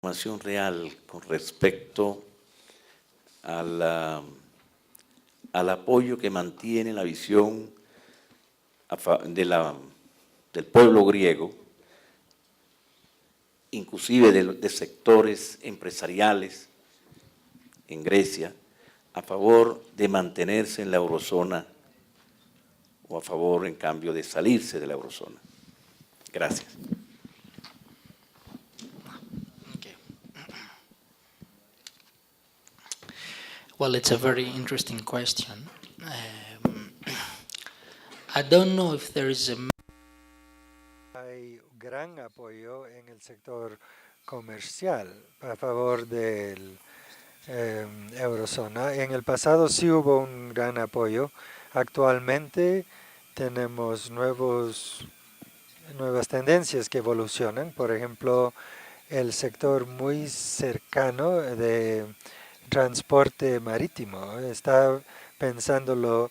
Información real con respecto al apoyo que mantiene la visión del pueblo griego, inclusive de sectores empresariales en Grecia, a favor de mantenerse en la eurozona o a favor, en cambio, de salirse de la eurozona. Gracias. Okay. Well, it's a very interesting question. I don't know if there is a... Hay gran apoyo en el sector comercial a favor del eurozona. En el pasado sí hubo un gran apoyo. Actualmente tenemos nuevas tendencias que evolucionan. Por ejemplo, el sector muy cercano de transporte marítimo está pensándolo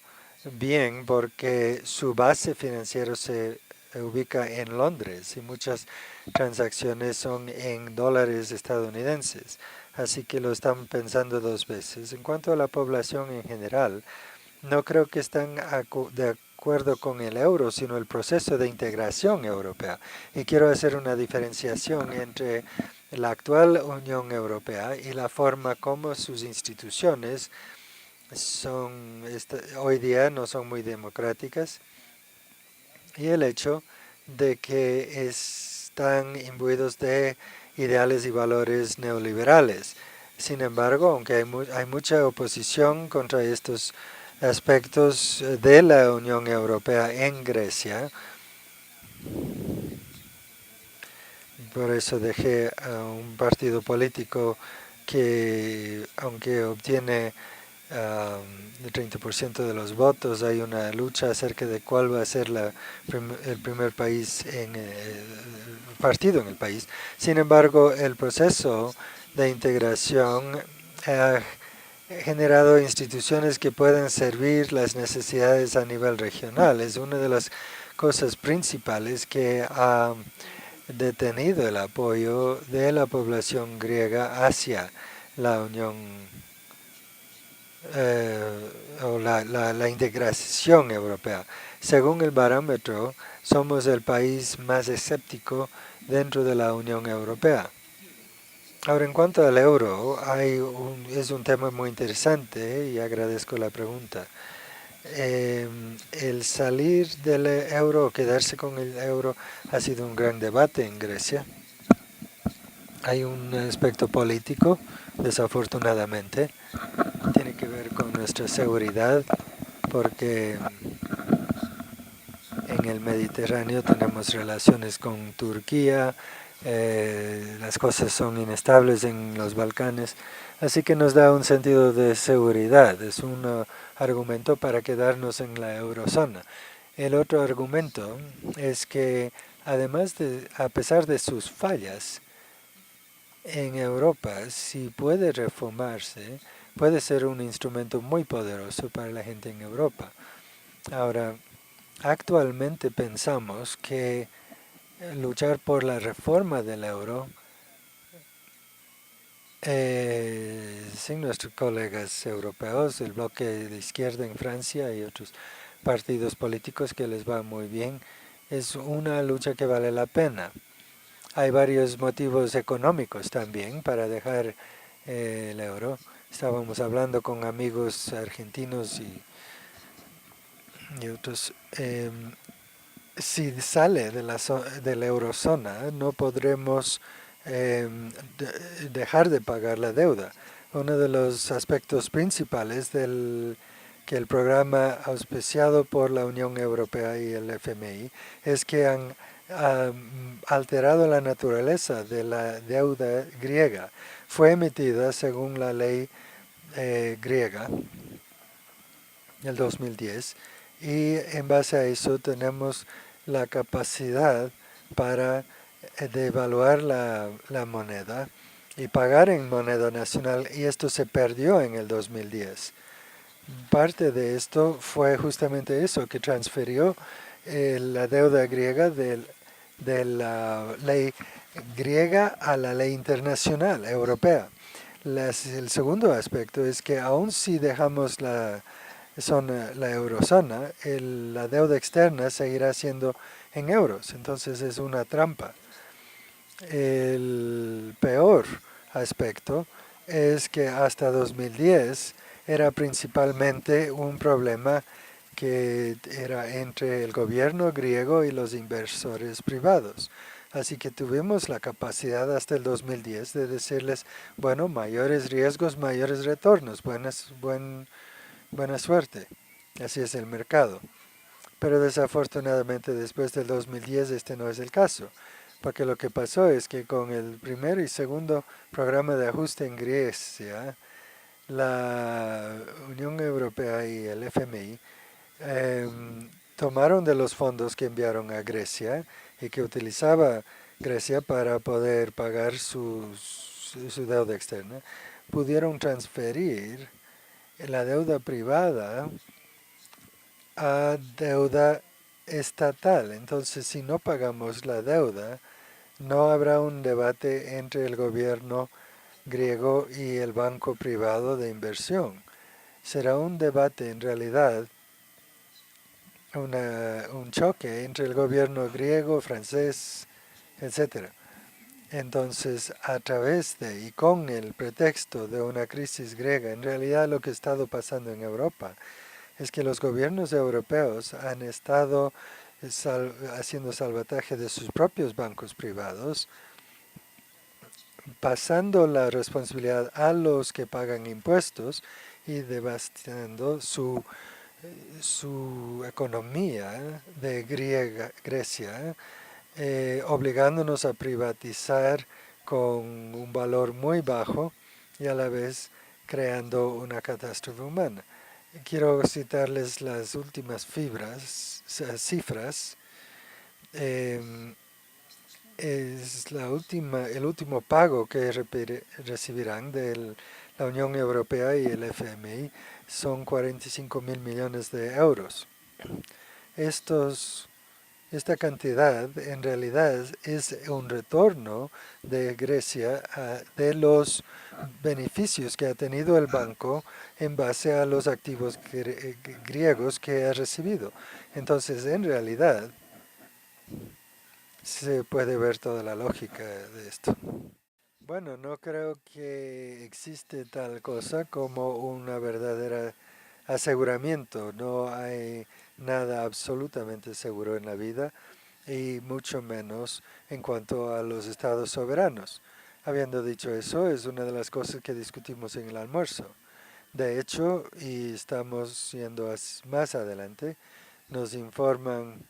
bien porque su base financiera se ubica en Londres y muchas transacciones son en dólares estadounidenses. Así que lo están pensando dos veces. En cuanto a la población en general, no creo que están de acuerdo con el euro, sino el proceso de integración europea. Y quiero hacer una diferenciación entre la actual Unión Europea y la forma como sus instituciones son hoy día no son muy democráticas, y el hecho de que están imbuidos de ideales y valores neoliberales. Sin embargo, aunque hay mucha oposición contra estos aspectos de la Unión Europea en Grecia, por eso dejé a un partido político que, aunque obtiene el 30% de los votos, hay una lucha acerca de cuál va a ser el primer país partido en el país. Sin embargo, el proceso de integración ha generado instituciones que pueden servir las necesidades a nivel regional. Es una de las cosas principales que ha detenido el apoyo de la población griega hacia la Unión o la integración europea. Según el barómetro, somos el país más escéptico dentro de la Unión Europea. Ahora, en cuanto al euro, es un tema muy interesante y agradezco la pregunta. El salir del euro o quedarse con el euro ha sido un gran debate en Grecia. Hay un aspecto político, desafortunadamente, tiene que ver con nuestra seguridad, porque en el Mediterráneo tenemos relaciones con Turquía, las cosas son inestables en los Balcanes, así que nos da un sentido de seguridad, es un argumento para quedarnos en la eurozona. El otro argumento es que además a pesar de sus fallas, en Europa, si puede reformarse, puede ser un instrumento muy poderoso para la gente en Europa. Ahora, actualmente pensamos que luchar por la reforma del euro sin nuestros colegas europeos, el bloque de izquierda en Francia y otros partidos políticos que les va muy bien, es una lucha que vale la pena. Hay varios motivos económicos también para dejar el euro. Estábamos hablando con amigos argentinos y otros. Si sale de la eurozona, no podremos dejar de pagar la deuda. Uno de los aspectos principales que el programa auspiciado por la Unión Europea y el FMI es que han alterado la naturaleza de la deuda griega. Fue emitida según la ley griega del 2010 y en base a eso tenemos la capacidad para devaluar la moneda y pagar en moneda nacional, y esto se perdió en el 2010. Parte de esto fue justamente eso, que transfirió la deuda griega del de la ley griega a la ley internacional europea. El segundo aspecto es que aun si dejamos la eurozona, la deuda externa seguirá siendo en euros, entonces es una trampa. El peor aspecto es que hasta 2010 era principalmente un problema que era entre el gobierno griego y los inversores privados. Así que tuvimos la capacidad hasta el 2010 de decirles, bueno, mayores riesgos, mayores retornos, buena suerte. Así es el mercado. Pero desafortunadamente después del 2010 este no es el caso, porque lo que pasó es que con el primer y segundo programa de ajuste en Grecia, la Unión Europea y el FMI tomaron de los fondos que enviaron a Grecia y que utilizaba Grecia para poder pagar su deuda externa, pudieron transferir la deuda privada a deuda estatal. Entonces, si no pagamos la deuda, no habrá un debate entre el gobierno griego y el banco privado de inversión. Será un debate en realidad, un choque entre el gobierno griego, francés, etc. Entonces, a través de y con el pretexto de una crisis griega, en realidad lo que ha estado pasando en Europa es que los gobiernos europeos han estado haciendo salvataje de sus propios bancos privados, pasando la responsabilidad a los que pagan impuestos y devastando su economía de Grecia, obligándonos a privatizar con un valor muy bajo y a la vez creando una catástrofe humana. Quiero citarles las últimas cifras. Es el último pago que recibirán de la Unión Europea y el FMI son 45.000 millones de euros. Esta cantidad en realidad es un retorno de Grecia de los beneficios que ha tenido el banco en base a los activos griegos que ha recibido. Entonces, en realidad, se puede ver toda la lógica de esto. Bueno, no creo que existe tal cosa como una verdadera aseguramiento. No hay nada absolutamente seguro en la vida y mucho menos en cuanto a los estados soberanos. Habiendo dicho eso, es una de las cosas que discutimos en el almuerzo. De hecho, y estamos yendo más adelante, nos informan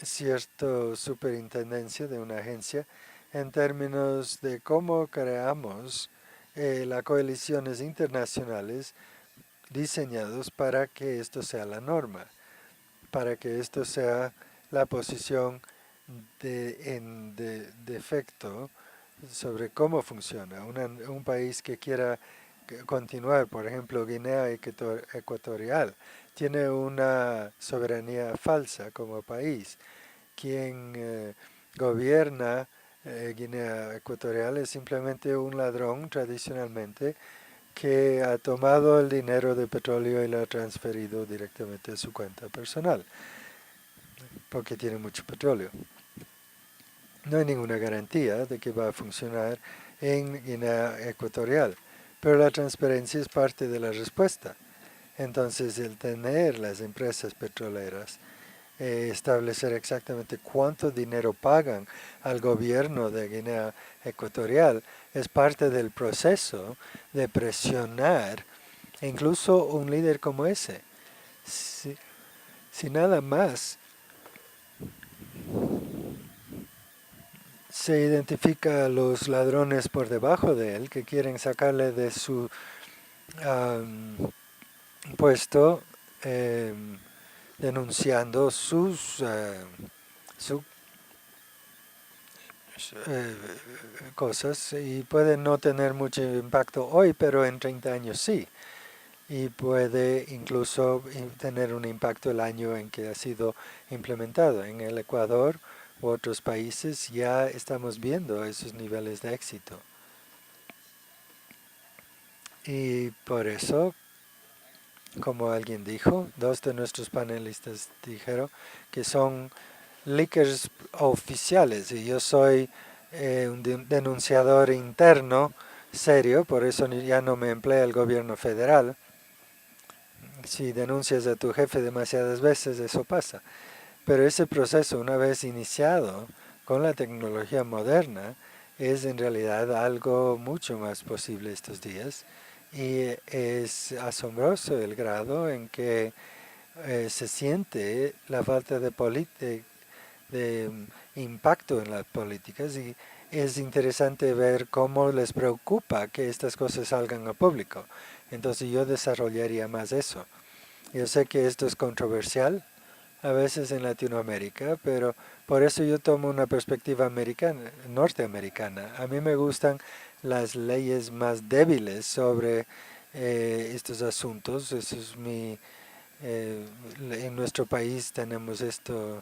cierta superintendencia de una agencia en términos de cómo creamos las coaliciones internacionales diseñados para que esto sea la norma, para que esto sea la posición de efecto sobre cómo funciona. Un país que quiera continuar, por ejemplo, Guinea Ecuatorial, tiene una soberanía falsa como país. Quien gobierna Guinea Ecuatorial es simplemente un ladrón tradicionalmente que ha tomado el dinero de petróleo y lo ha transferido directamente a su cuenta personal, porque tiene mucho petróleo. No hay ninguna garantía de que va a funcionar en Guinea Ecuatorial, pero la transparencia es parte de la respuesta. Entonces, el tener las empresas petroleras, establecer exactamente cuánto dinero pagan al gobierno de Guinea Ecuatorial, es parte del proceso de presionar incluso un líder como ese. Si nada más se identifica a los ladrones por debajo de él que quieren sacarle de su puesto, denunciando sus cosas, y puede no tener mucho impacto hoy, pero en 30 años sí. Y puede incluso tener un impacto el año en que ha sido implementado. En el Ecuador u otros países, ya estamos viendo esos niveles de éxito. Y por eso, como alguien dijo, dos de nuestros panelistas dijeron que son leakers oficiales y yo soy un denunciador interno serio, por eso ya no me emplea el gobierno federal. Si denuncias a tu jefe demasiadas veces, eso pasa. Pero ese proceso, una vez iniciado con la tecnología moderna, es en realidad algo mucho más posible estos días. Y es asombroso el grado en que se siente la falta de impacto en las políticas, y es interesante ver cómo les preocupa que estas cosas salgan al público. Entonces yo desarrollaría más eso. Yo sé que esto es controversial a veces en Latinoamérica, pero por eso yo tomo una perspectiva norteamericana. A mí me gustan las leyes más débiles sobre estos asuntos. Eso es en nuestro país tenemos esta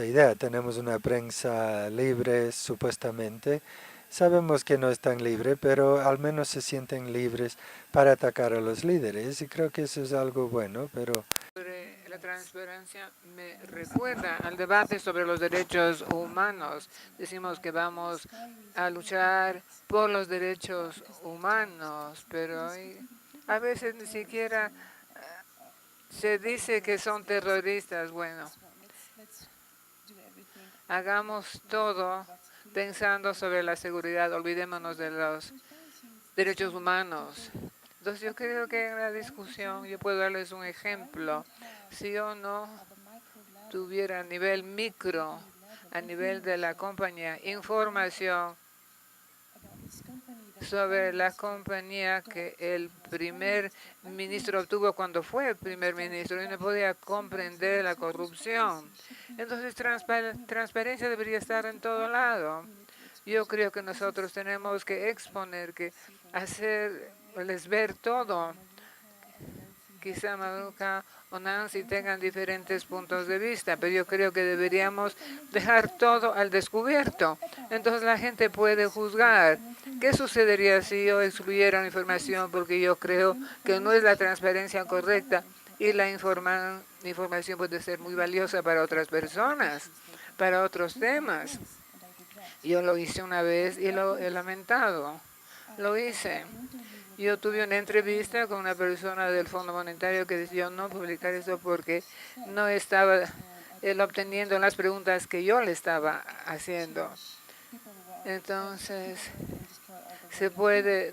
idea. Tenemos una prensa libre, supuestamente. Sabemos que no es tan libre, pero al menos se sienten libres para atacar a los líderes, y creo que eso es algo bueno, pero la transparencia me recuerda al debate sobre los derechos humanos. Decimos que vamos a luchar por los derechos humanos, pero a veces ni siquiera se dice que son terroristas. Bueno, hagamos todo pensando sobre la seguridad, olvidémonos de los derechos humanos. Entonces yo creo que en la discusión, yo puedo darles un ejemplo. Si yo no tuviera a nivel micro, a nivel de la compañía, información sobre la compañía que el primer ministro obtuvo cuando fue primer ministro, y no podía comprender la corrupción. Entonces transparencia debería estar en todo lado. Yo creo que nosotros tenemos que exponer, que hacerles ver todo. Quizá Maruca o Nancy tengan diferentes puntos de vista, pero yo creo que deberíamos dejar todo al descubierto. Entonces la gente puede juzgar. ¿Qué sucedería si yo excluyera la información? Porque yo creo que no es la transparencia correcta, y la información puede ser muy valiosa para otras personas, para otros temas. Yo lo hice una vez y lo he lamentado. Lo hice. Yo tuve una entrevista con una persona del Fondo Monetario que decidió no publicar eso porque no estaba él obteniendo las preguntas que yo le estaba haciendo. Entonces, se podría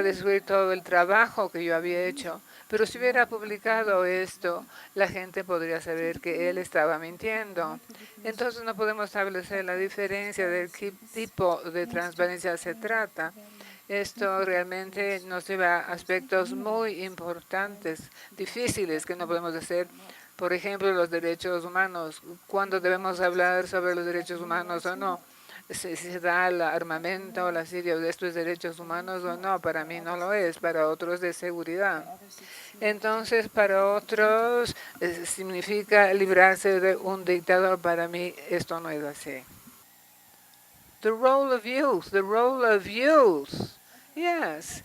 destruir todo el trabajo que yo había hecho. Pero si hubiera publicado esto, la gente podría saber que él estaba mintiendo. Entonces no podemos establecer la diferencia de qué tipo de transparencia se trata. Esto realmente nos lleva a aspectos muy importantes, difíciles, que no podemos hacer. Por ejemplo, los derechos humanos. ¿Cuándo debemos hablar sobre los derechos humanos o no? Si se da el armamento, la Siria, de estos derechos humanos o no. Para mí no lo es, para otros de seguridad. Entonces, para otros significa librarse de un dictador. Para mí esto no es así. The role of youth, the role of youth. Yes.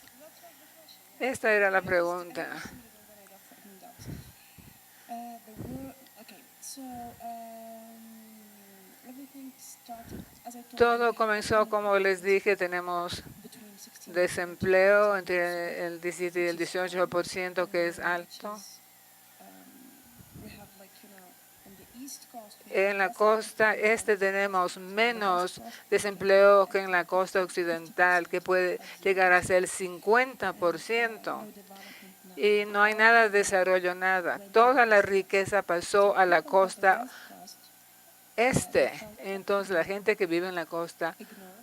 Esta era la pregunta. Todo comenzó, como les dije, tenemos desempleo entre el 17 y el 18%, que es alto. En la costa este tenemos menos desempleo que en la costa occidental, que puede llegar a ser el 50%. Y no hay nada de desarrollo, nada. Toda la riqueza pasó a la costa este. Entonces la gente que vive en la costa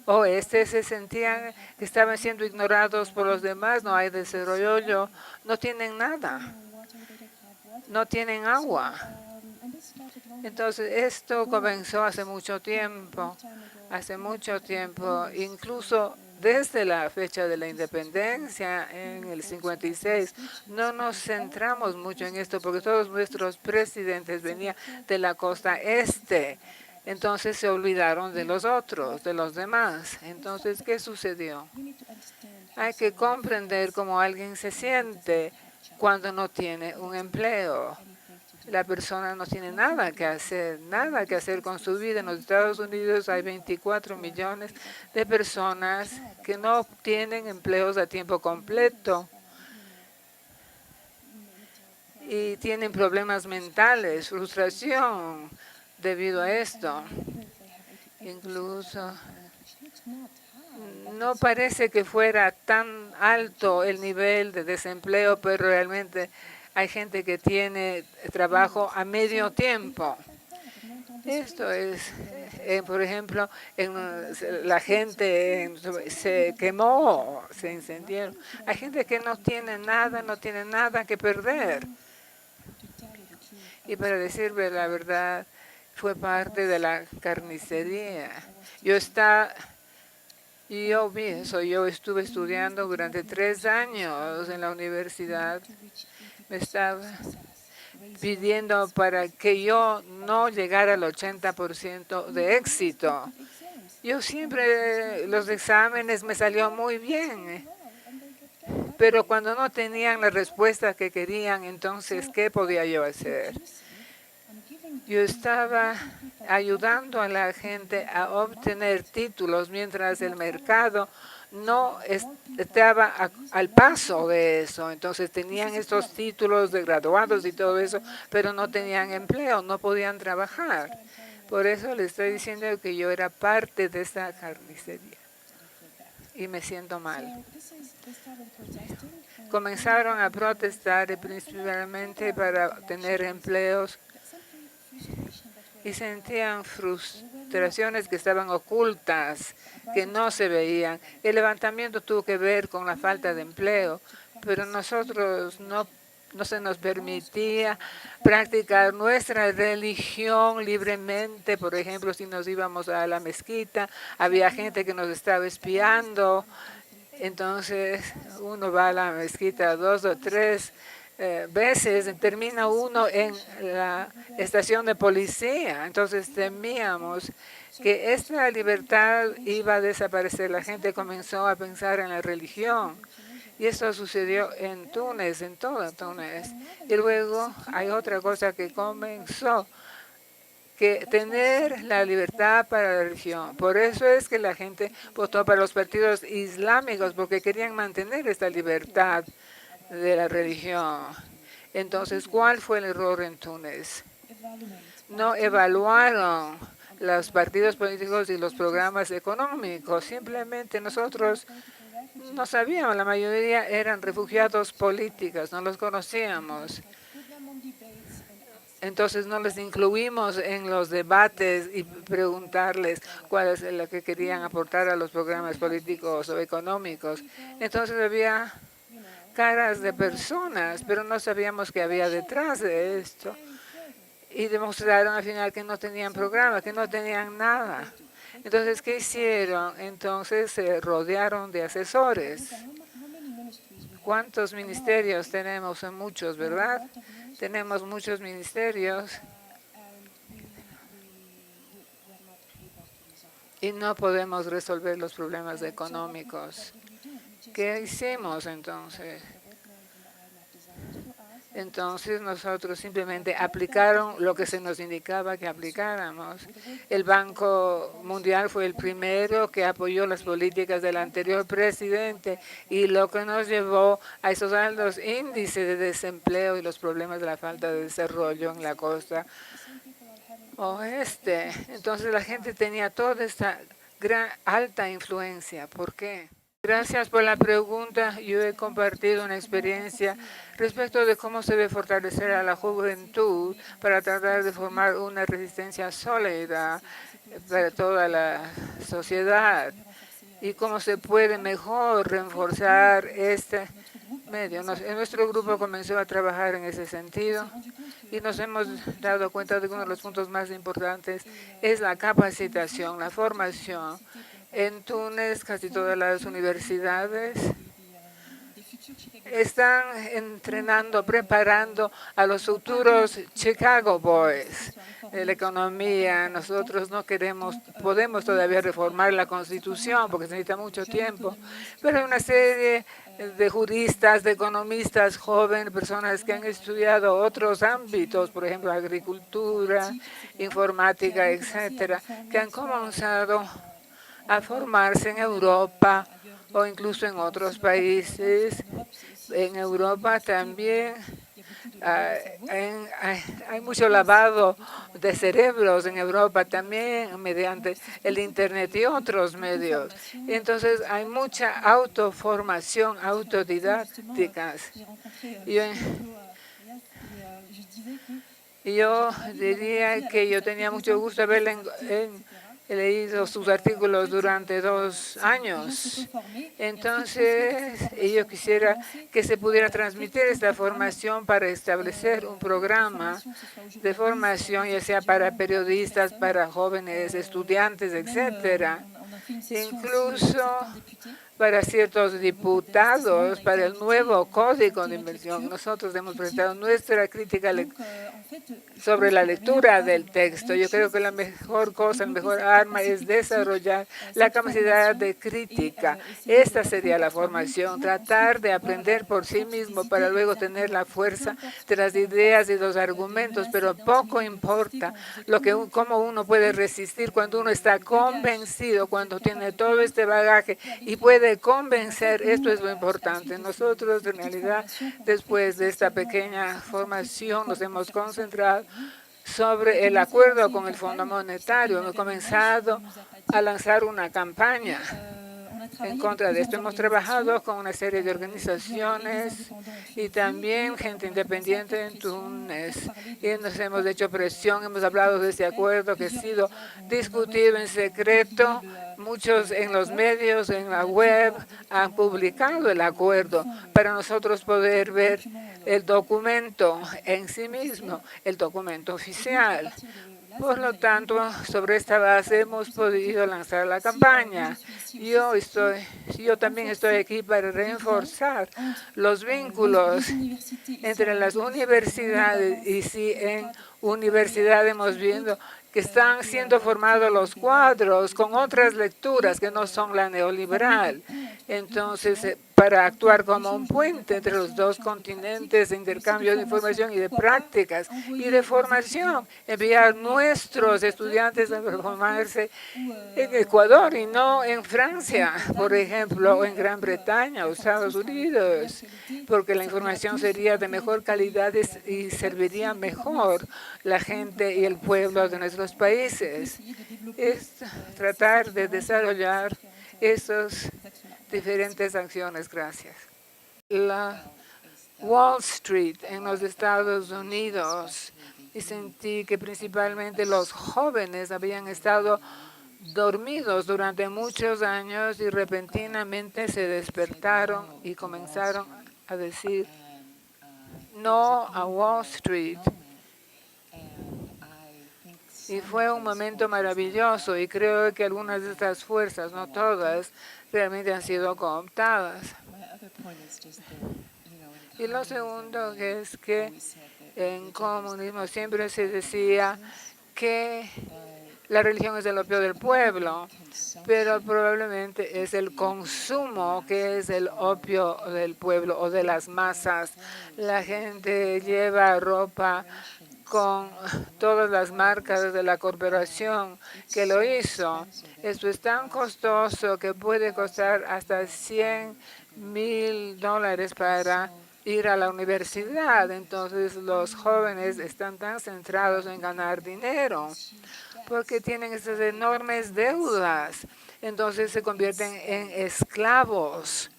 oeste se sentían que estaban siendo ignorados por los demás. No hay desarrollo, no tienen nada, no tienen agua. Entonces esto comenzó hace mucho tiempo, incluso desde la fecha de la independencia en el 56, no nos centramos mucho en esto porque todos nuestros presidentes venían de la costa este. Entonces se olvidaron de los otros, de los demás. Entonces, ¿qué sucedió? Hay que comprender cómo alguien se siente cuando no tiene un empleo. La persona no tiene nada que hacer con su vida. En los Estados Unidos hay 24 millones de personas que no tienen empleos a tiempo completo y tienen problemas mentales, frustración debido a esto. Incluso no parece que fuera tan alto el nivel de desempleo, pero realmente hay gente que tiene trabajo a medio tiempo. Esto es, por ejemplo, la gente se quemó, se incendiaron. Hay gente que no tiene nada que perder. Y para decirle la verdad, fue parte de la carnicería. Yo vi eso. Yo estuve estudiando durante 3 años en la universidad. Me estaba pidiendo para que yo no llegara al 80% de éxito. Yo siempre, los exámenes me salió muy bien, pero cuando no tenían la respuesta que querían, entonces, ¿qué podía yo hacer? Yo estaba ayudando a la gente a obtener títulos mientras el mercado no estaba al paso de eso. Entonces tenían estos títulos de graduados y todo eso, pero no tenían empleo, no podían trabajar. Por eso le estoy diciendo que yo era parte de esa carnicería y me siento mal. Comenzaron a protestar principalmente para tener empleos y sentían frustraciones que estaban ocultas, que no se veían. El levantamiento tuvo que ver con la falta de empleo, pero nosotros no se nos permitía practicar nuestra religión libremente. Por ejemplo, si nos íbamos a la mezquita, había gente que nos estaba espiando. Entonces, uno va a la mezquita 2 o 3 veces, termina uno en la estación de policía. Entonces temíamos que esta libertad iba a desaparecer. La gente comenzó a pensar en la religión. Y eso sucedió en Túnez, en todo Túnez. Y luego hay otra cosa que comenzó, que tener la libertad para la religión. Por eso es que la gente votó para los partidos islámicos, porque querían mantener esta libertad de la religión. Entonces, ¿cuál fue el error en Túnez? No evaluaron los partidos políticos y los programas económicos. Simplemente nosotros no sabíamos, la mayoría eran refugiados políticos, no los conocíamos. Entonces no les incluimos en los debates y preguntarles cuál es lo que querían aportar a los programas políticos o económicos. Entonces había caras de personas, pero no sabíamos qué había detrás de esto. Y demostraron al final que no tenían programa, que no tenían nada. Entonces, ¿qué hicieron? Entonces se rodearon de asesores. ¿Cuántos ministerios tenemos? Son muchos, ¿verdad? Tenemos muchos ministerios y no podemos resolver los problemas económicos. ¿Qué hicimos entonces? Entonces nosotros simplemente aplicaron lo que se nos indicaba que aplicáramos. El Banco Mundial fue el primero que apoyó las políticas del anterior presidente y lo que nos llevó a esos altos índices de desempleo y los problemas de la falta de desarrollo en la costa oeste. Entonces la gente tenía toda esta alta influencia. ¿Por qué? Gracias por la pregunta. Yo he compartido una experiencia respecto de cómo se debe fortalecer a la juventud para tratar de formar una resistencia sólida para toda la sociedad y cómo se puede mejor reforzar este medio. Nuestro grupo comenzó a trabajar en ese sentido y nos hemos dado cuenta de que uno de los puntos más importantes es la capacitación, la formación. En Túnez, casi todas las universidades están entrenando, preparando a los futuros Chicago Boys de la economía. Nosotros no podemos todavía reformar la Constitución porque se necesita mucho tiempo, pero hay una serie de juristas, de economistas jóvenes, personas que han estudiado otros ámbitos, por ejemplo, agricultura, informática, etcétera, que han comenzado a formarse en Europa o incluso en otros países. En Europa también hay mucho lavado de cerebros en Europa también mediante el Internet y otros medios. Entonces hay mucha autoformación, autodidácticas. Yo diría que yo tenía mucho gusto haberle he leído sus artículos durante 2 años. Entonces, yo quisiera que se pudiera transmitir esta formación para establecer un programa de formación, ya sea para periodistas, para jóvenes estudiantes, etcétera. Incluso para ciertos diputados, para el nuevo Código de Inversión. Nosotros hemos presentado nuestra crítica sobre la lectura del texto. Yo creo que la mejor cosa, la mejor arma es desarrollar la capacidad de crítica. Esta sería la formación, tratar de aprender por sí mismo para luego tener la fuerza de las ideas y los argumentos, pero poco importa cómo uno puede resistir cuando uno está convencido, cuando tiene todo este bagaje y puede convencer. Esto es lo importante. Nosotros, en realidad, después de esta pequeña formación, nos hemos concentrado sobre el acuerdo con el Fondo Monetario. Hemos comenzado a lanzar una campaña en contra de esto. Hemos trabajado con una serie de organizaciones y también gente independiente en Túnez. Y nos hemos hecho presión, hemos hablado de este acuerdo que ha sido discutido en secreto. Muchos en los medios, en la web, han publicado el acuerdo para nosotros poder ver el documento en sí mismo, el documento oficial. Por lo tanto, sobre esta base hemos podido lanzar la campaña. Yo también estoy aquí para reforzar los vínculos entre las universidades y si en universidad hemos visto que están siendo formados los cuadros con otras lecturas que no son la neoliberal. Entonces, para actuar como un puente entre los dos continentes de intercambio de información y de prácticas y de formación, enviar nuestros estudiantes a formarse en Ecuador y no en Francia, por ejemplo, o en Gran Bretaña o Estados Unidos, porque la información sería de mejor calidad y serviría mejor la gente y el pueblo de nuestros países. Es tratar de desarrollar esas diferentes acciones. Gracias. La Wall Street en los Estados Unidos, y sentí que principalmente los jóvenes habían estado dormidos durante muchos años y repentinamente se despertaron y comenzaron a decir no a Wall Street. Y fue un momento maravilloso y creo que algunas de estas fuerzas, no todas, realmente han sido cooptadas. Y lo segundo es que en comunismo siempre se decía que la religión es el opio del pueblo, pero probablemente es el consumo que es el opio del pueblo o de las masas. La gente lleva ropa con todas las marcas de la corporación que lo hizo. Esto es tan costoso que puede costar hasta $100,000 para ir a la universidad. Entonces los jóvenes están tan centrados en ganar dinero porque tienen esas enormes deudas. Entonces se convierten en esclavos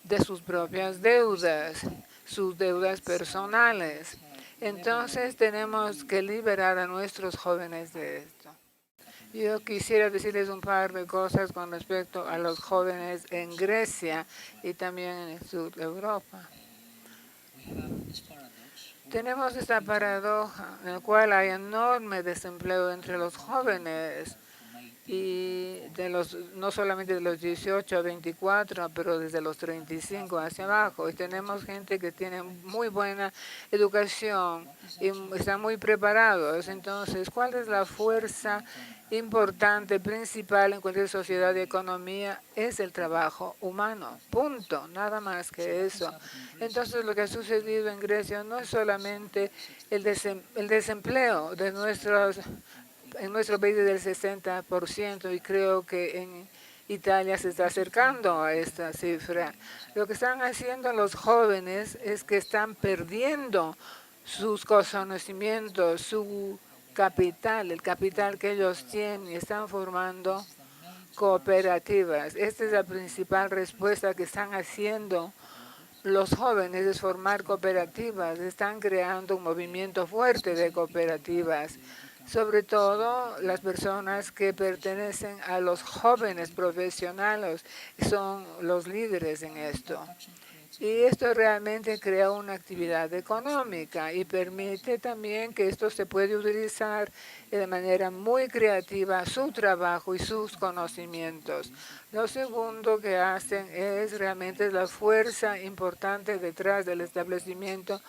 de sus propias deudas, sus deudas personales. Entonces tenemos que liberar a nuestros jóvenes de esto. Yo quisiera decirles un par de cosas con respecto a los jóvenes en Grecia y también en el sur de Europa. Tenemos esta paradoja en la cual hay enorme desempleo entre los jóvenes. y no solamente de los 18 a 24, pero desde los 35 hacia abajo. Y tenemos gente que tiene muy buena educación y están muy preparados. Entonces, ¿cuál es la fuerza importante, principal en cualquier sociedad y economía? Es el trabajo humano, punto, nada más que eso. Entonces, lo que ha sucedido en Grecia no es solamente el desempleo de en nuestro país es del 60%, y creo que en Italia se está acercando a esta cifra. Lo que están haciendo los jóvenes es que están perdiendo sus conocimientos, su capital, el capital que ellos tienen, y están formando cooperativas. Esta es la principal respuesta que están haciendo los jóvenes, es formar cooperativas. Están creando un movimiento fuerte de cooperativas. Sobre todo las personas que pertenecen a los jóvenes profesionales son los líderes en esto. Y esto realmente crea una actividad económica y permite también que esto se puede utilizar de manera muy creativa, su trabajo y sus conocimientos. Lo segundo que hacen es realmente la fuerza importante detrás del establecimiento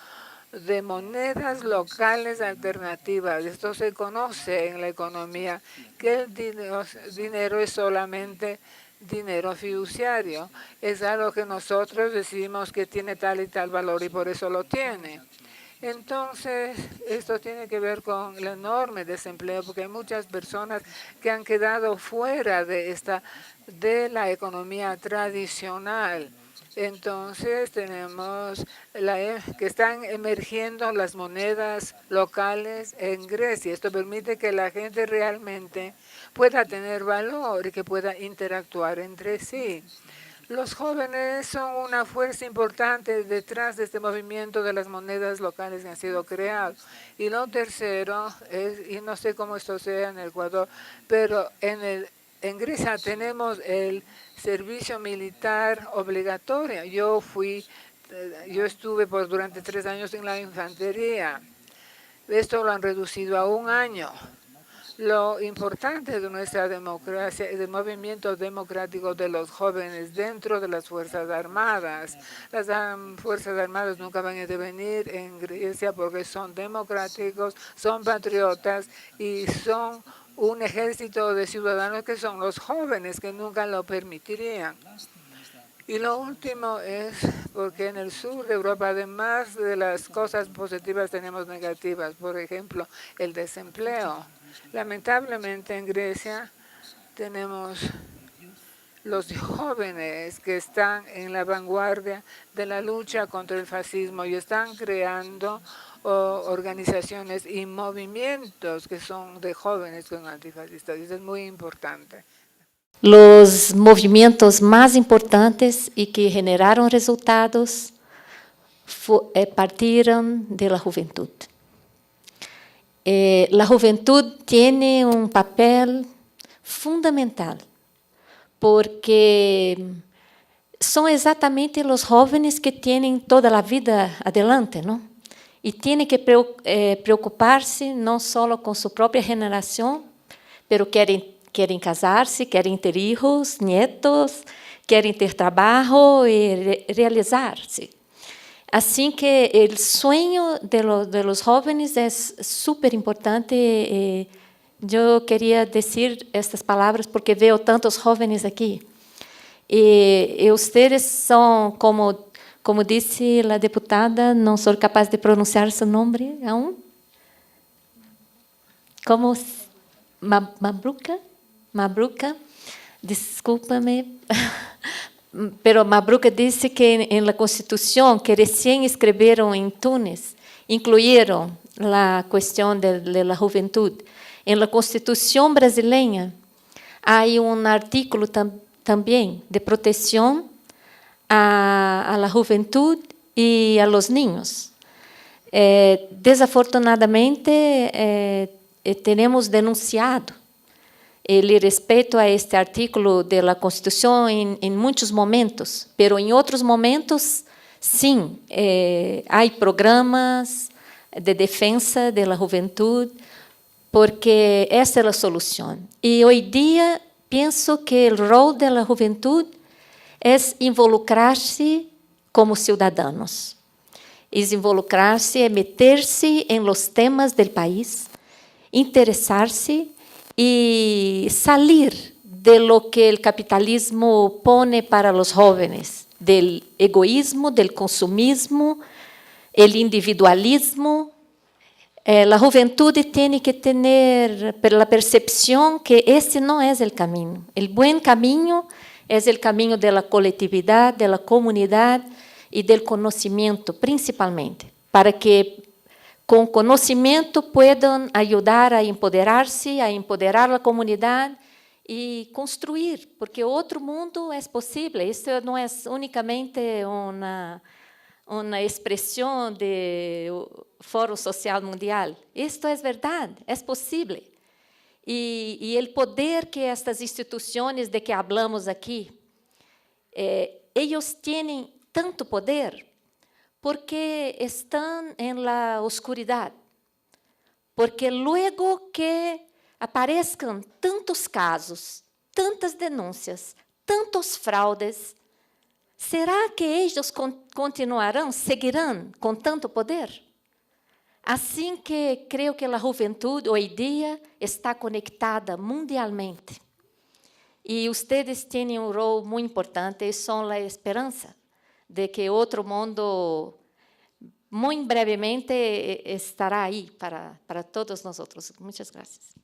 de monedas locales alternativas. Esto se conoce en la economía, que el dinero es solamente dinero fiduciario. Es algo que nosotros decimos que tiene tal y tal valor y por eso lo tiene. Entonces, esto tiene que ver con el enorme desempleo, porque hay muchas personas que han quedado fuera de la economía tradicional. Entonces tenemos que están emergiendo las monedas locales en Grecia. Esto permite que la gente realmente pueda tener valor y que pueda interactuar entre sí. Los jóvenes son una fuerza importante detrás de este movimiento de las monedas locales que han sido creadas. Y lo tercero es, y no sé cómo esto sea en Ecuador, pero en Grecia tenemos el servicio militar obligatorio. Yo estuve durante 3 años en la infantería. Esto lo han reducido a 1 año. Lo importante de nuestra democracia es el movimiento democrático de los jóvenes dentro de las Fuerzas Armadas. Las Fuerzas Armadas nunca van a intervenir en Grecia porque son democráticos, son patriotas y son un ejército de ciudadanos que son los jóvenes, que nunca lo permitirían. Y lo último es porque en el sur de Europa, además de las cosas positivas, tenemos negativas. Por ejemplo, el desempleo. Lamentablemente en Grecia tenemos los jóvenes que están en la vanguardia de la lucha contra el fascismo y están creando organizaciones y movimientos que son de jóvenes con antifascistas. Eso es muy importante. Los movimientos más importantes y que generaron resultados partieron de la juventud. La juventud tiene un papel fundamental porque son exactamente los jóvenes que tienen toda la vida adelante, ¿no? Y tienen que preocuparse no solo con su propia generación, pero quieren casarse, quieren ter hijos, nietos, quieren ter trabajo y realizarse. Así que el sueño de los jóvenes es súper importante. Yo quería decir estas palabras porque veo tantos jóvenes aquí. Y ustedes son, como dice la diputada, no soy capaz de pronunciar su nombre aún. ¿Cómo? Mabruca, discúlpame. Pero Mabruca dice que en la Constitución que recién escribieron en Túnez, incluyeron la cuestión de la juventud. En la Constitución brasileña hay un artículo también de protección a la juventud y a los niños. Desafortunadamente, tenemos denunciado el respeto a este artículo de la Constitución en muchos momentos, pero en otros momentos, sí, hay programas de defensa de la juventud, porque essa é a solução. E hoje dia penso que o rol da juventude é involucrar-se como cidadãos. É involucrar-se, é meter-se em los temas do país, interessar-se e sair de lo que o capitalismo pone para os jovens, del egoísmo, del consumismo, el individualismo. A juventude tem que ter a percepção que este não é o caminho. O bom caminho é o caminho da coletividade, da comunidade e do conhecimento, principalmente, para que com conhecimento puedan ajudar a empoderar-se, a empoderar a comunidade e construir, porque outro mundo é possível. Isso não é unicamente uma expressão do Fórum Social Mundial. Isto é verdade, é possível. E o poder que estas instituições de que hablamos aqui, eles têm tanto poder porque estão na oscuridade. Porque luego que apareçam tantos casos, tantas denúncias, tantos fraudes, será que eles continuarão, seguirão com tanto poder? Assim que creio que a juventude hoje dia está conectada mundialmente. E vocês têm um rol muito importante e são a esperança de que outro mundo, muito brevemente, estará aí para todos nós. Muitas graças.